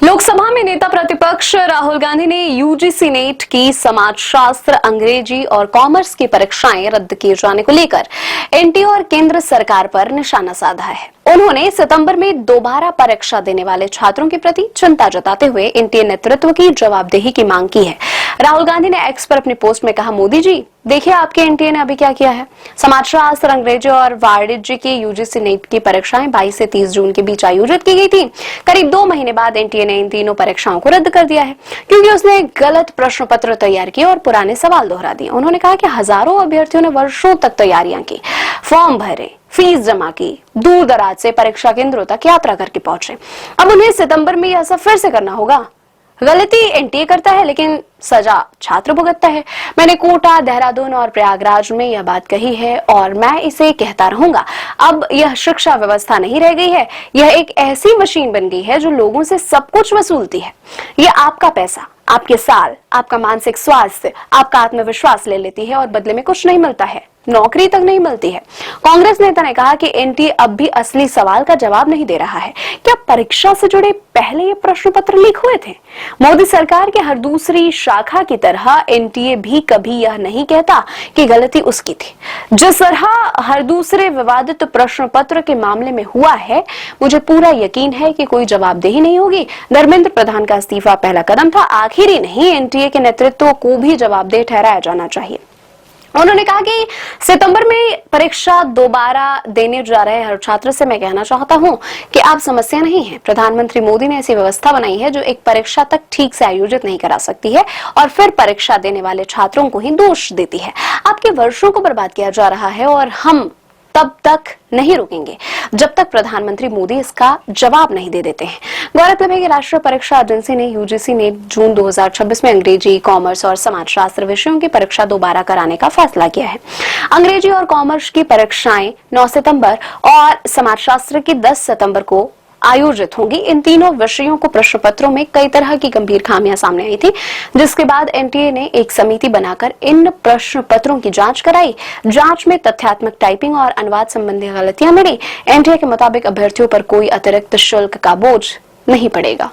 लोकसभा में नेता प्रतिपक्ष राहुल गांधी ने यूजीसी नेट की समाजशास्त्र, अंग्रेजी और कॉमर्स की परीक्षाएं रद्द किए जाने को लेकर एनटीए और केंद्र सरकार पर निशाना साधा है। उन्होंने सितंबर में दोबारा परीक्षा देने वाले छात्रों के प्रति चिंता जताते हुए एनटीए नेतृत्व की जवाबदेही की मांग की है। राहुल गांधी ने एक्स पर अपनी पोस्ट में कहा, मोदी जी देखिए आपके एनटीए ने अभी क्या किया है। समाजशास्त्र, अंग्रेजी और वाणिज्य की यूजीसी नेट की परीक्षाएं 22 से 30 जून के बीच आयोजित की गई थी। करीब 2 महीने बाद एनटीए ने इन तीनों परीक्षाओं को रद्द कर दिया है क्योंकि उसने गलत प्रश्न पत्र तैयार किए और पुराने सवाल दोहरा दिए। उन्होंने कहा कि हजारों अभ्यर्थियों ने वर्षों तक तैयारियां की, फॉर्म भरे, फीस जमा की, दूर दराज से परीक्षा केंद्रों तक यात्रा करके पहुंचे। अब उन्हें सितंबर में यह सब फिर से करना होगा। गलती एनटीए करता है लेकिन सजा छात्र भुगतता है। मैंने कोटा, देहरादून और प्रयागराज में यह बात कही है और मैं इसे कहता रहूंगा। अब यह शिक्षा व्यवस्था नहीं रह गई है, यह एक ऐसी मशीन बन गई है जो लोगों से सब कुछ वसूलती है। यह आपका पैसा, आपके साल, आपका मानसिक स्वास्थ्य, आपका आत्मविश्वास ले लेती है और बदले में कुछ नहीं मिलता है, नौकरी तक नहीं मिलती है। कांग्रेस नेता ने कहा कि एनटीए अब भी असली सवाल का जवाब नहीं दे रहा है। क्या परीक्षा से जुड़े पहले ये प्रश्न पत्र लीक हुए थे? मोदी सरकार के हर दूसरी शाखा की तरह एनटीए भी कभी यह नहीं कहता कि गलती उसकी थी। जिस तरह हर दूसरे विवादित प्रश्न पत्र के मामले में हुआ है, मुझे पूरा यकीन है कि कोई जवाबदेही नहीं होगी। धर्मेंद्र प्रधान का इस्तीफा पहला कदम था, आखिर ही नहीं, एनटीए के नेतृत्व को भी जवाबदेह ठहराया जाना चाहिए। उन्होंने कहा कि सितंबर में परीक्षा दोबारा देने जा रहे हर छात्र से मैं कहना चाहता हूं कि आप समस्या नहीं है। प्रधानमंत्री मोदी ने ऐसी व्यवस्था बनाई है जो एक परीक्षा तक ठीक से आयोजित नहीं करा सकती है और फिर परीक्षा देने वाले छात्रों को ही दोष देती है। आपके वर्षों को बर्बाद किया जा रहा है और हम तब तक नहीं रुकेंगे जब तक प्रधानमंत्री मोदी इसका जवाब नहीं दे देते हैं। गौरतलब है कि राष्ट्रीय परीक्षा एजेंसी ने यूजीसी ने जून 2026 में अंग्रेजी, कॉमर्स और समाजशास्त्र विषयों की परीक्षा दोबारा कराने का फैसला किया है। अंग्रेजी और कॉमर्स की परीक्षाएं 9 सितंबर और समाजशास्त्र की 10 सितंबर को आयोजित होंगी। इन तीनों विषयों को प्रश्न पत्रों में कई तरह की गंभीर खामियां सामने आई थी, जिसके बाद एनटीए ने एक समिति बनाकर इन प्रश्न पत्रों की जांच कराई। जांच में तथ्यात्मक टाइपिंग और अनुवाद संबंधी गलतियां मिली। एनटीए के मुताबिक अभ्यर्थियों पर कोई अतिरिक्त शुल्क का बोझ नहीं पड़ेगा।